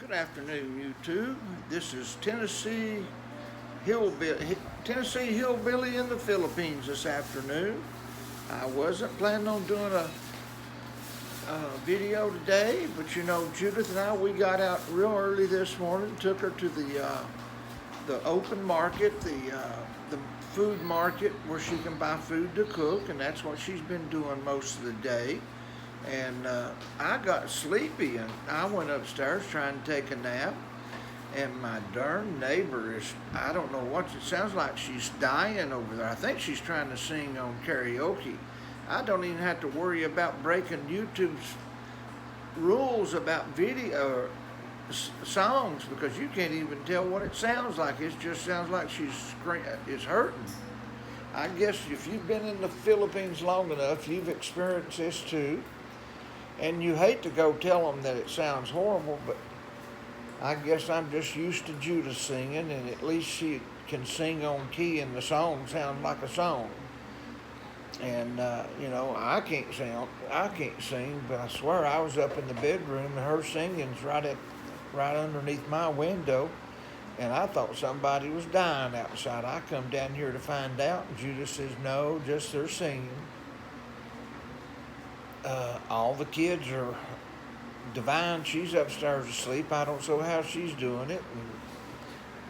Good afternoon, YouTube. This is Tennessee Hillbilly in the Philippines this afternoon. I wasn't planning on doing a video today, but Judith and I, we got out real early this morning, took her to the open market, the food market where she can buy food to cook, and that's what she's been doing most of the day. And I got sleepy and I went upstairs trying to take a nap. And my darn neighbor I don't know what, it sounds like she's dying over there. I think she's trying to sing on karaoke. I don't even have to worry about breaking YouTube's rules about video songs because you can't even tell what it sounds like. It just sounds like it's hurting. I guess if you've been in the Philippines long enough, you've experienced this too. And you hate to go tell them that it sounds horrible, but I guess I'm just used to Judah singing, and at least she can sing on key and the song sounds like a song. And I can't sing, but I swear I was up in the bedroom and her singing's right underneath my window, and I thought somebody was dying outside. I come down here to find out, and Judah says no, just they're singing. All the kids are Divine. She's upstairs asleep. I don't know how she's doing it.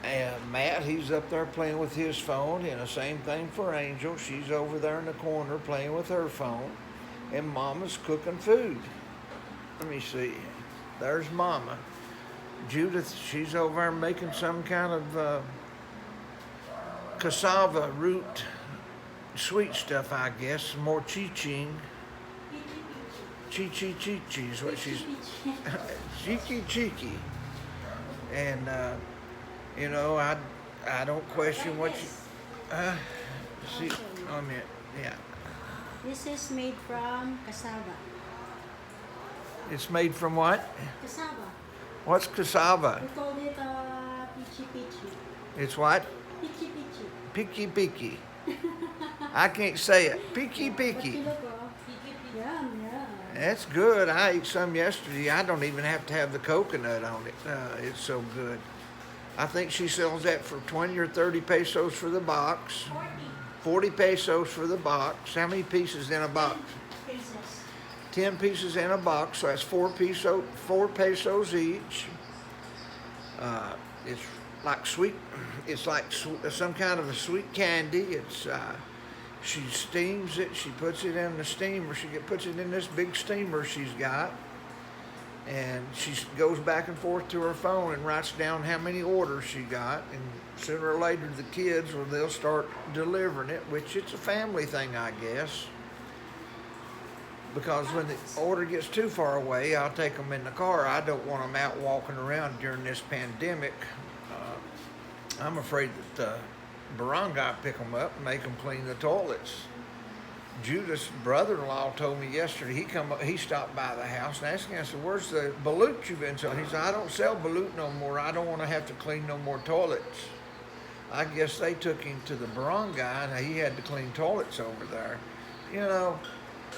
And Matt, he's up there playing with his phone. And the same thing for Angel. She's over there in the corner playing with her phone. And Mama's cooking food. Let me see. There's Mama. Judith, she's over there making some kind of cassava root sweet stuff, I guess. Some more chi-ching. Chi is what she's cheeky. And I don't question what you see. I mean, yeah. This is made from cassava. It's made from what? Cassava. What's cassava? We call it pichi pichi. It's what? Pichi pichi. Picky picky. I can't say it. Picky picky. Yum. That's good. I ate some yesterday. I don't even have to have the coconut on it. It's so good. I think she sells that for 20 or 30 pesos for the box. 40 pesos for the box. How many pieces in a box? 10 pieces. 10 pieces in a box, so that's 4 pesos each. It's like sweet. It's like some kind of a sweet candy. She steams it. She puts it in the steamer. She puts it in this big steamer she's got, and she goes back and forth to her phone and writes down how many orders she got. And sooner or later, the kids, they'll start delivering it, which it's a family thing, I guess. Because when the order gets too far away, I'll take them in the car. I don't want them out walking around during this pandemic. I'm afraid that barangay pick them up and make them clean the toilets. Judith's brother-in-law told me yesterday, he stopped by the house and asked me, I said, where's the balut you've been selling? He said, I don't sell balut no more. I don't want to have to clean no more toilets. I guess they took him to the barangay and he had to clean toilets over there.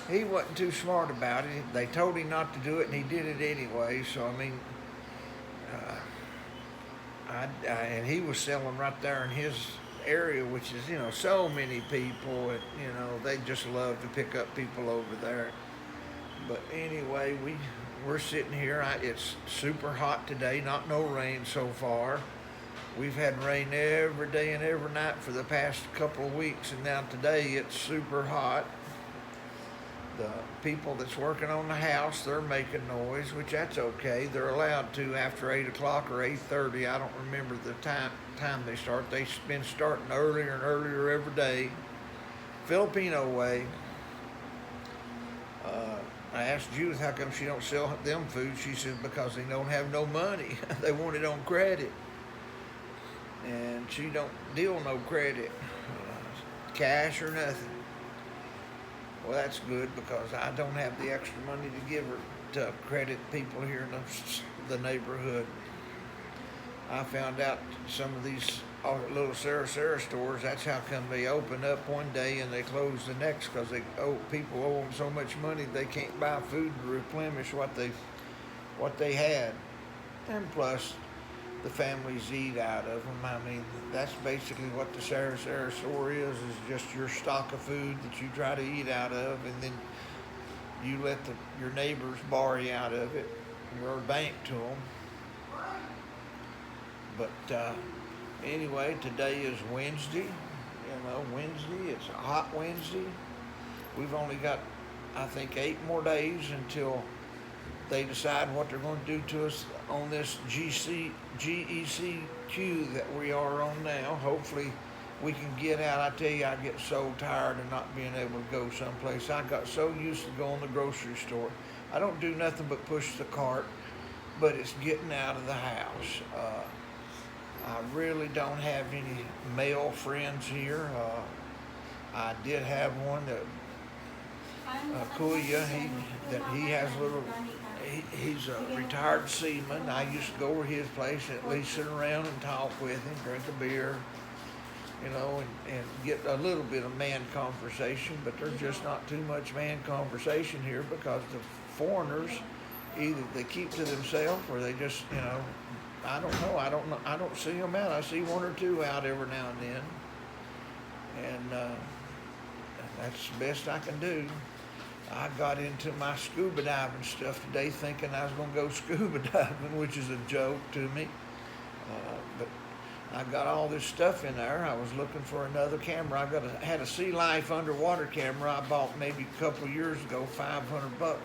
He wasn't too smart about it. They told him not to do it and he did it anyway. So, and he was selling right there in his area, which is, so many people, and, they just love to pick up people over there. But anyway, we're sitting here. It's super hot today, not no rain so far. We've had rain every day and every night for the past couple of weeks, and now today it's super hot. The people that's working on the house, they're making noise, which that's okay. They're allowed to after 8 o'clock or 8:30. I don't remember the time they start. They've been starting earlier and earlier every day. Filipino way. I asked Judith how come she don't sell them food. She said because they don't have no money. They want it on credit. And she don't deal no credit. Cash or nothing. Well, that's good because I don't have the extra money to give her to credit people here in the neighborhood. I found out some of these little Sarah stores, that's how come they open up one day and they close the next because people owe them so much money they can't buy food to replenish what they had. And plus, the families eat out of them. I mean, that's basically what the Sarasara store is just your stock of food that you try to eat out of, and then you let your neighbors borrow you out of it or bank to them. But anyway, today is Wednesday. Wednesday. It's a hot Wednesday. We've only got, I think, 8 more days until they decide what they're going to do to us on this GECQ that we are on now. Hopefully we can get out. I tell you, I get so tired of not being able to go someplace. I got so used to going to the grocery store. I don't do nothing but push the cart, but it's getting out of the house. I really don't have any male friends here. I did have one that Kuya, he has a little, he's a retired seaman. I used to go over his place and at least sit around and talk with him, drink a beer, and get a little bit of man conversation, but there's just not too much man conversation here because the foreigners, either they keep to themselves or they just, I don't know. I don't see them out. I see 1 or 2 out every now and then. And that's the best I can do. I got into my scuba diving stuff today thinking I was going to go scuba diving, which is a joke to me. But I got all this stuff in there. I was looking for another camera. Had a Sea Life underwater camera I bought maybe a couple of years ago, $500.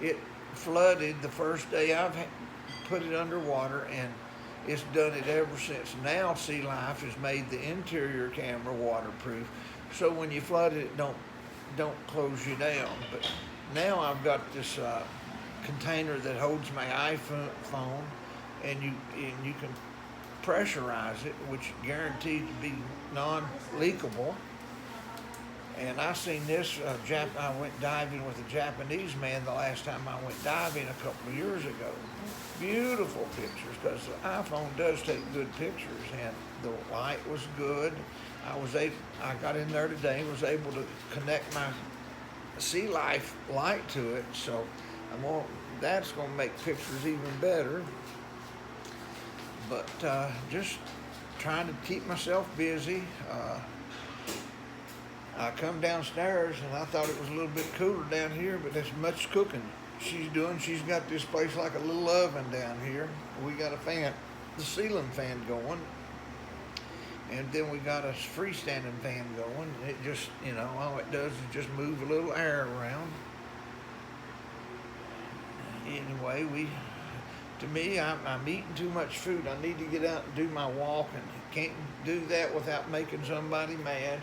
It flooded the first day I've put it underwater, and it's done it ever since. Now Sea Life has made the interior camera waterproof, so when you flood it, don't close you down. But now I've got this container that holds my iPhone, and you can pressurize it, which guaranteed to be non-leakable. And I seen this, I went diving with a Japanese man the last time I went diving a couple of years ago. Beautiful pictures, because the iPhone does take good pictures, and the light was good. I got in there today, was able to connect my Sea Life light to it, so that's going to make pictures even better. But just trying to keep myself busy. I come downstairs and I thought it was a little bit cooler down here, but there's much cooking she's doing. She's got this place like a little oven down here. We got a fan, the ceiling fan going, and then we got a freestanding fan going. It just, all it does is just move a little air around. Anyway, to me, I'm eating too much food. I need to get out and do my walk, and can't do that without making somebody mad.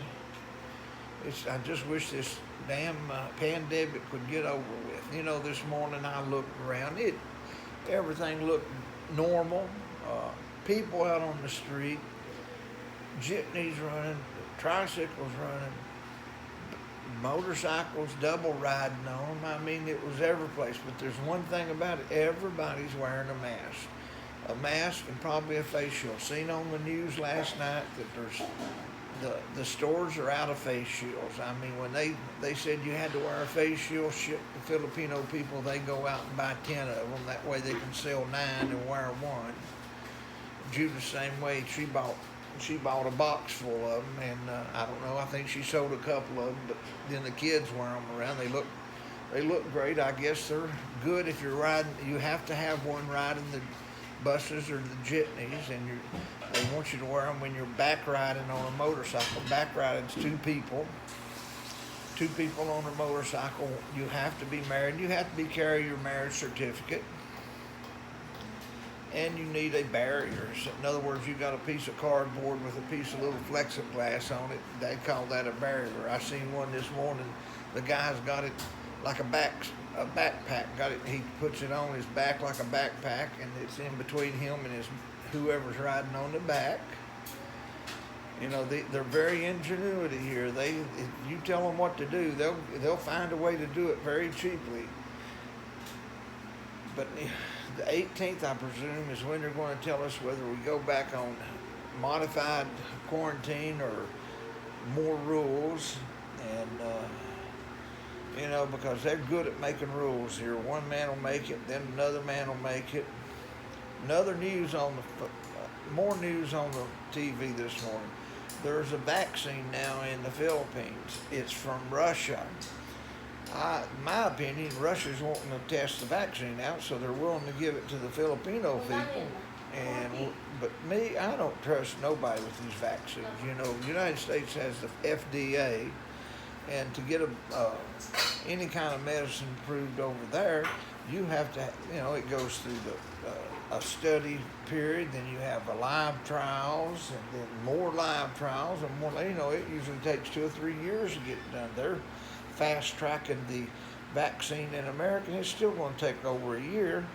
I just wish this damn pandemic would get over with. This morning I looked around. Everything looked normal. People out on the street, jitneys running, tricycles running, motorcycles double riding on. I mean, it was every place. But there's one thing about it: everybody's wearing a mask. A mask and probably a face shield. Seen on the news last night that there's the stores are out of face shields. I mean, when they said you had to wear a face shield, shit, the Filipino people, they go out and buy 10 of them. That way they can sell 9 and wear 1. Judah, same way, she bought a box full of them, and I don't know, I think she sold a couple of them, but then the kids wear them around. They look great. I guess they're good if you're riding. You have to have one riding the buses or the jitneys, and they want you to wear them when you're back riding on a motorcycle. Back riding's 2 people. 2 people on a motorcycle. You have to be married. You have to carry your marriage certificate. And you need a barrier. So in other words, you got a piece of cardboard with a piece of little plexiglass on it. They call that a barrier. I seen one this morning. The guy's got it like a backpack. He puts it on his back like a backpack, and it's in between him and whoever's riding on the back. They're very ingenuity here. If you tell them what to do, they'll find a way to do it very cheaply. But the 18th, I presume, is when they're going to tell us whether we go back on modified quarantine or more rules. And because they're good at making rules here. One man will make it, then another man will make it. Another news on more news on the TV this morning. There's a vaccine now in the Philippines. It's from Russia. In my opinion, Russia's wanting to test the vaccine out, so they're willing to give it to the Filipino people. But me, I don't trust nobody with these vaccines. You know, the United States has the FDA, and to get any kind of medicine approved over there, you have to, it goes through a study period, then you have live trials, and then more live trials, and more, it usually takes 2 or 3 years to get it done. They're fast tracking the vaccine in America, and it's still going to take over a year.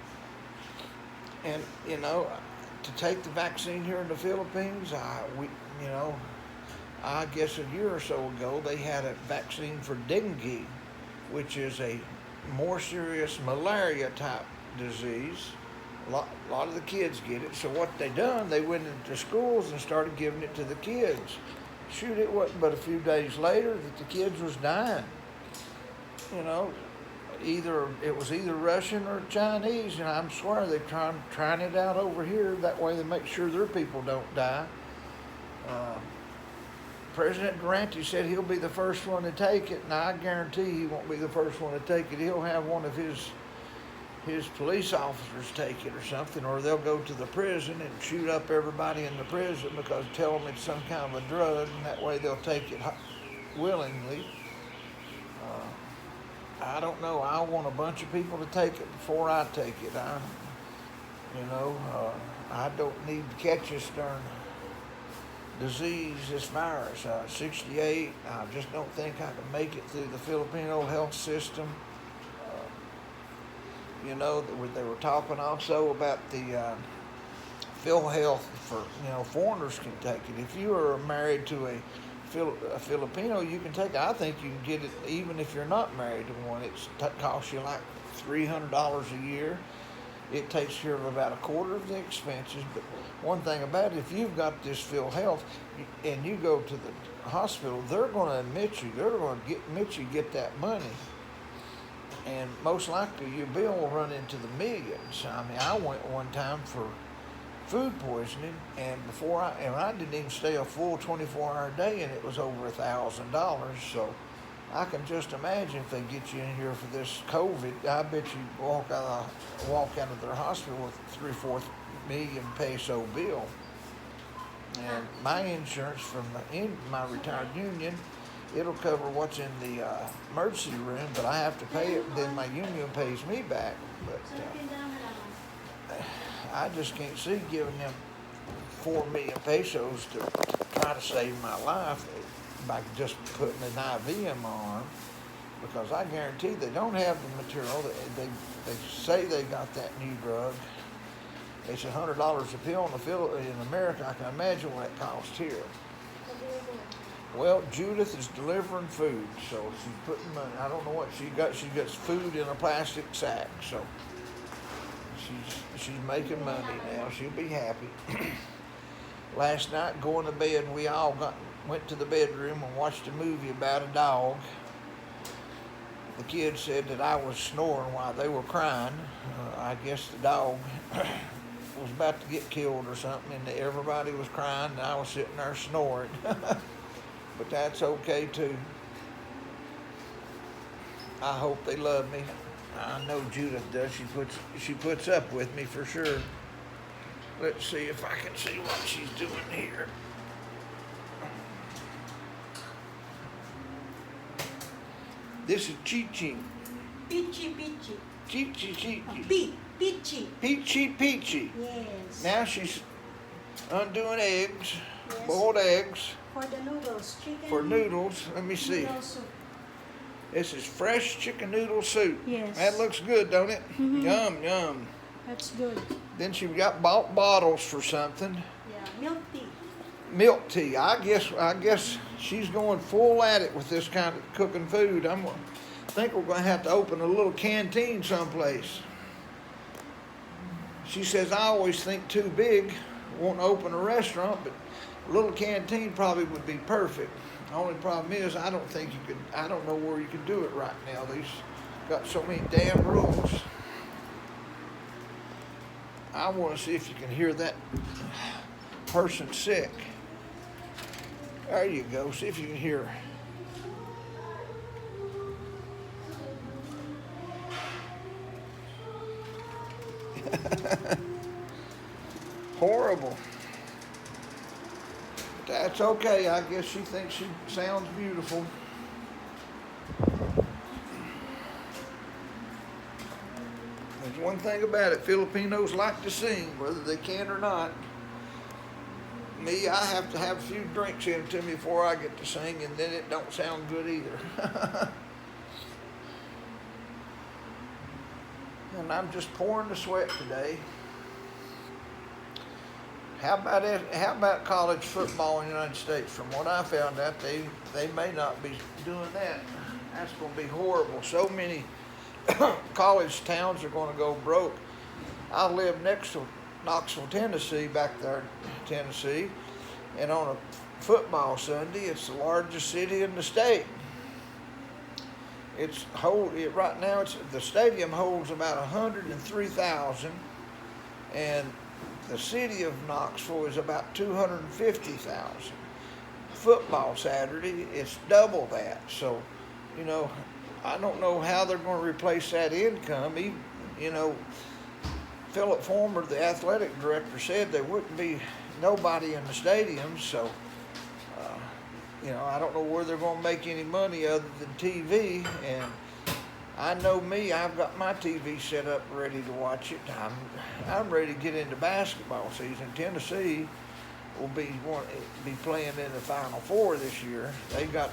And, to take the vaccine here in the Philippines, I guess a year or so ago, they had a vaccine for dengue, which is a more serious malaria type disease. A lot of the kids get it. So what they done, they went into schools and started giving it to the kids. Shoot, it wasn't but a few days later that the kids was dying. It was either Russian or Chinese, and I'm swear they're trying it out over here. That way they make sure their people don't die. President Durante said he'll be the first one to take it, and I guarantee he won't be the first one to take it. He'll have one of his police officers take it or something, or they'll go to the prison and shoot up everybody in the prison because tell them it's some kind of a drug, and that way they'll take it willingly. I don't know. I want a bunch of people to take it before I take it. I don't need to catch this darn disease, this virus. 68, I just don't think I can make it through the Filipino health system. They were talking also about the PhilHealth for, foreigners can take it. If you are married to a Filipino, you can take it. I think you can get it even if you're not married to one. It costs you like $300 a year. It takes care of about a quarter of the expenses. But one thing about it, if you've got this PhilHealth and you go to the hospital, they're going to admit you. They're going to admit you get that money. And most likely your bill will run into the millions. I went one time for food poisoning, and I didn't even stay a full 24-hour day, and it was over $1,000. So I can just imagine if they get you in here for this COVID, I bet you walk out of their hospital with 3/4 million peso bill. And my insurance from my retired union, it'll cover what's in the emergency room, but I have to pay it, and then my union pays me back. But I just can't see giving them 4 million pesos to try to save my life by just putting an IV in my arm, because I guarantee they don't have the material. They say they got that new drug. It's $100 a pill in America. I can imagine what it costs here. Well, Judith is delivering food, so she's putting money. I don't know what she got. She gets food in a plastic sack, so she's making money now. She'll be happy. Last night, going to bed, we all went to the bedroom and watched a movie about a dog. The kids said that I was snoring while they were crying. I guess the dog was about to get killed or something, and everybody was crying, and I was sitting there snoring. But that's okay too. I hope they love me. I know Judith does. She puts up with me for sure. Let's see if I can see what she's doing here. This is Chi-Chi. Peachy, peachy. Chi-Chi. Peachy. Peachy, peachy. Yes. Now she's undoing eggs, Yes. boiled eggs. For the noodles, chicken. For noodles, let me see. Noodle soup. This is fresh chicken noodle soup. Yes. That looks good, don't it? Mhm. Yum, yum. That's good. Then she bought bottles for something. Yeah, milk tea. Milk tea. I guess she's going full at it with this kind of cooking food. I think we're going to have to open a little canteen someplace. She says, I always think too big. Won't open a restaurant, but a little canteen probably would be perfect. The only problem is I don't know where you can do it right now. They've got so many damn rules. I want to see if you can hear that person sick. There you go. See if you can hear. Horrible. But that's okay. I guess she thinks she sounds beautiful. There's one thing about it, Filipinos like to sing, whether they can or not. Me, I have to have a few drinks into me before I get to sing, and then it don't sound good either. And I'm just pouring the sweat today. How about college football in the United States? From what I found out, they may not be doing that. That's going to be horrible. So many college towns are going to go broke. I live next to Knoxville, Tennessee, back there in Tennessee, and on a football Sunday, it's the largest city in the state. Right now, the stadium holds about 103,000, and the city of Knoxville is about 250,000. Football Saturday, it's double that. So, I don't know how they're going to replace that income. Philip Former, the athletic director, said there wouldn't be nobody in the stadium. So, I don't know where they're going to make any money other than TV. And I know me, I've got my TV set up ready to watch it. I'm ready to get into basketball season. Tennessee will be playing in the Final Four this year. They got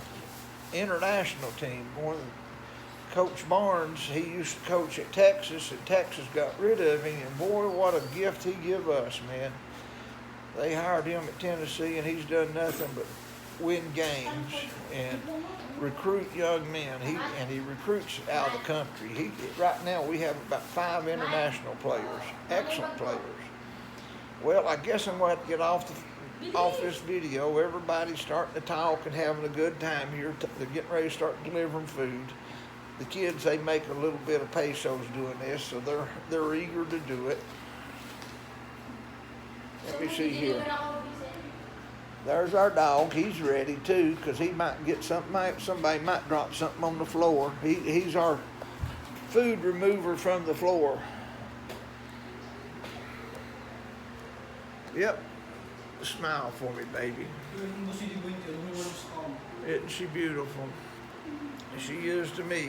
international team. Coach Barnes, he used to coach at Texas, and Texas got rid of him. And boy, what a gift he give us, man. They hired him at Tennessee, and he's done nothing but win games and recruit young men. He recruits out of the country. Right now we have about 5 international players, excellent players. Well, I guess I'm going to have to get off this video. Everybody's starting to talk and having a good time here. They're getting ready to start delivering food. The kids, they make a little bit of pesos doing this, so they're eager to do it. Let me see here. There's our dog. He's ready too, because he might get something. Somebody might drop something on the floor. He's our food remover from the floor. Yep. Smile for me, baby. Isn't she beautiful? She is to me.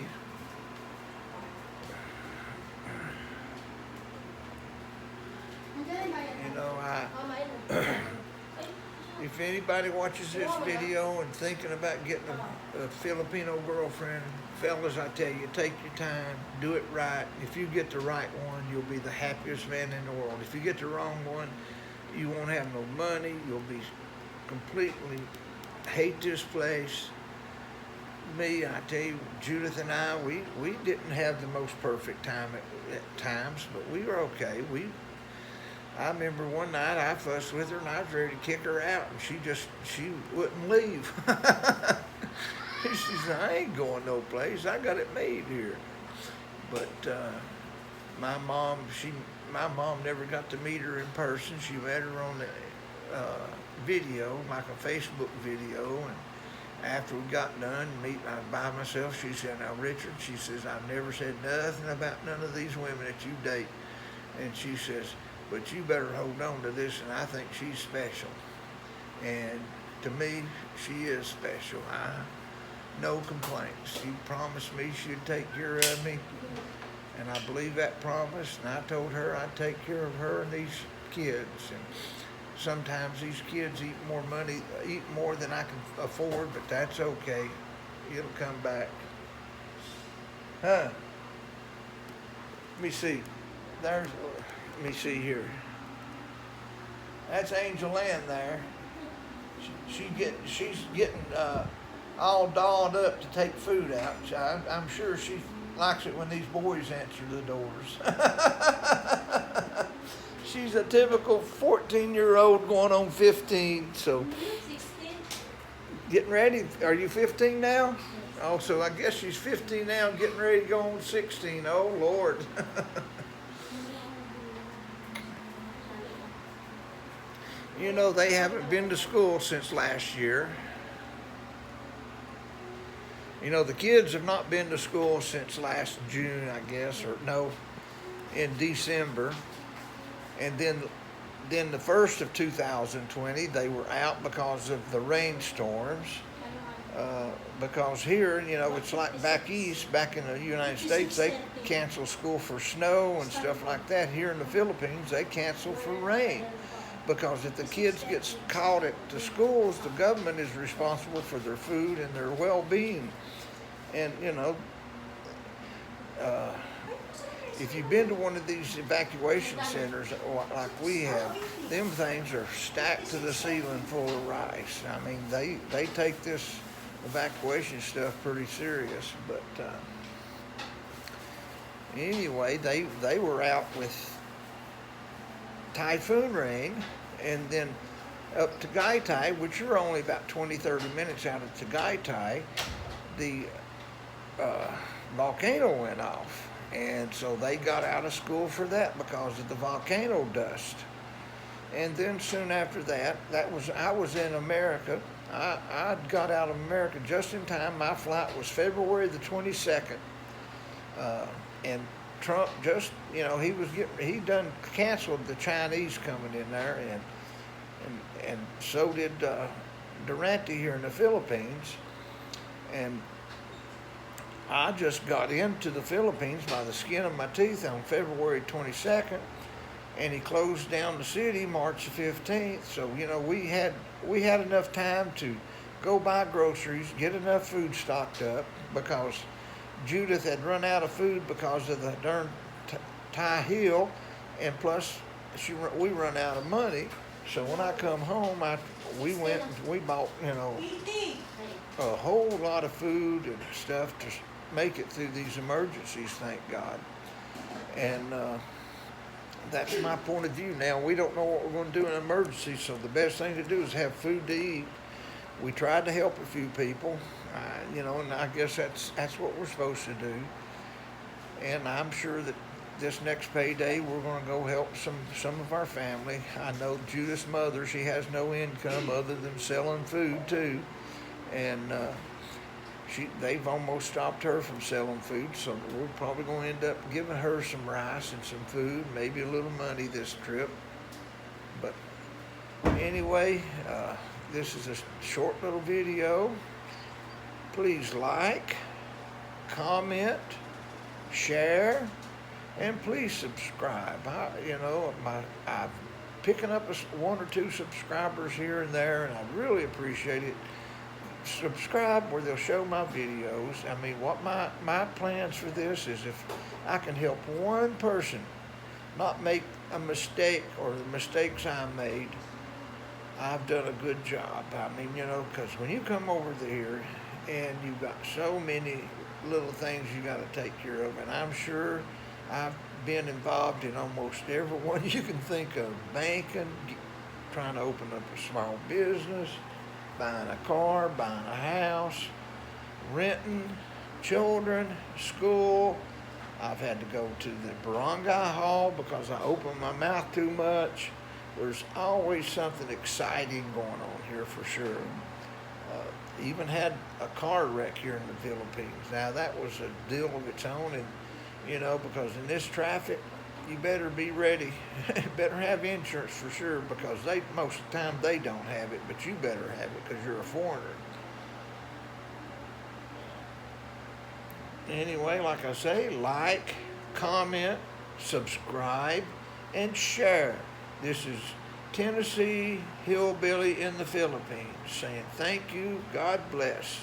If anybody watches this video and thinking about getting a Filipino girlfriend, fellas, I tell you, take your time, do it right. If you get the right one, you'll be the happiest man in the world. If you get the wrong one, you won't have no money. You'll be completely hate this place. Me, I tell you, Judith and I, we didn't have the most perfect time at times, but we were okay. I remember one night I fussed with her and I was ready to kick her out, and she wouldn't leave. She said, I ain't going no place. I got it made here. But my mom never got to meet her in person. She met her on the video, like a Facebook video, and after we got done meeting by myself, she said, now Richard, she says, I've never said nothing about none of these women that you date. And she says, but you better hold on to this, and I think she's special. And to me, she is special. No complaints. She promised me she'd take care of me, and I believe that promise, and I told her I'd take care of her and these kids. And sometimes these kids eat more than I can afford, but that's okay. It'll come back. Huh? Let me see. Let me see here. That's Angel Ann there. She's getting all dolled up to take food out. I'm sure she likes it when these boys answer the doors. She's a typical 14-year-old going on 15, so. 16. Getting ready. Are you 15 now? Oh, so I guess she's 15 now and getting ready to go on 16. Oh, Lord. You know, they haven't been to school since last year. You know, the kids have not been to school since last June, I guess, or no, in December. And then the first of 2020, they were out because of the rainstorms. Because here, you know, it's like back east, back in the United States, they cancel school for snow and stuff like that. Here in the Philippines, they cancel for rain. Because if the kids get caught at the schools, the government is responsible for their food and their well-being. And, you know, if you've been to one of these evacuation centers like we have, them things are stacked to the ceiling full of rice. I mean, they take this evacuation stuff pretty serious. But anyway, they were out with typhoon rain, and then up to Tagaytay, which are only about 20-30 minutes out of Tagaytay, the volcano went off. And so they got out of school for that because of the volcano dust. And then soon after that, I was in America. I got out of America just in time. My flight was February the 22nd. And Trump just, you know, he done canceled the Chinese coming in there, and so did Durante here in the Philippines. And I just got into the Philippines by the skin of my teeth on February 22nd, and he closed down the city March 15th. So, you know, we had enough time to go buy groceries, get enough food stocked up, because Judith had run out of food because of the darn Thai Hill, and plus we run out of money. So when I come home, we went and we bought, you know, a whole lot of food and stuff to make it through these emergencies, thank God. And that's my point of view now. We don't know what we're going to do in an emergency, so the best thing to do is have food to eat. We tried to help a few people, you know, and I guess that's what we're supposed to do. And I'm sure that this next payday we're going to go help some of our family. I know Judith's mother, she has no income other than selling food too, and they've almost stopped her from selling food, so we're probably going to end up giving her some rice and some food, maybe a little money this trip. But anyway, this is a short little video. Please like, comment, share, and please subscribe. I'm picking up one or two subscribers here and there, and I really appreciate it. Subscribe where they'll show my videos. I mean, what my plans for this is, if I can help one person not make a mistake or the mistakes I made, I've done a good job. I mean, you know, because when you come over here and you've got so many little things you got to take care of, and I'm sure I've been involved in almost every one you can think of: banking, trying to open up a small business, buying a car, buying a house, renting, children, school. I've had to go to the barangay hall because I opened my mouth too much. There's always something exciting going on here for sure. Even had a car wreck here in the Philippines. Now that was a deal of its own, and you know, because in this traffic, you better be ready. Better have insurance for sure, because most of the time they don't have it, but you better have it because you're a foreigner. Anyway, like I say, like, comment, subscribe, and share. This is Tennessee Hillbilly in the Philippines saying thank you, God bless.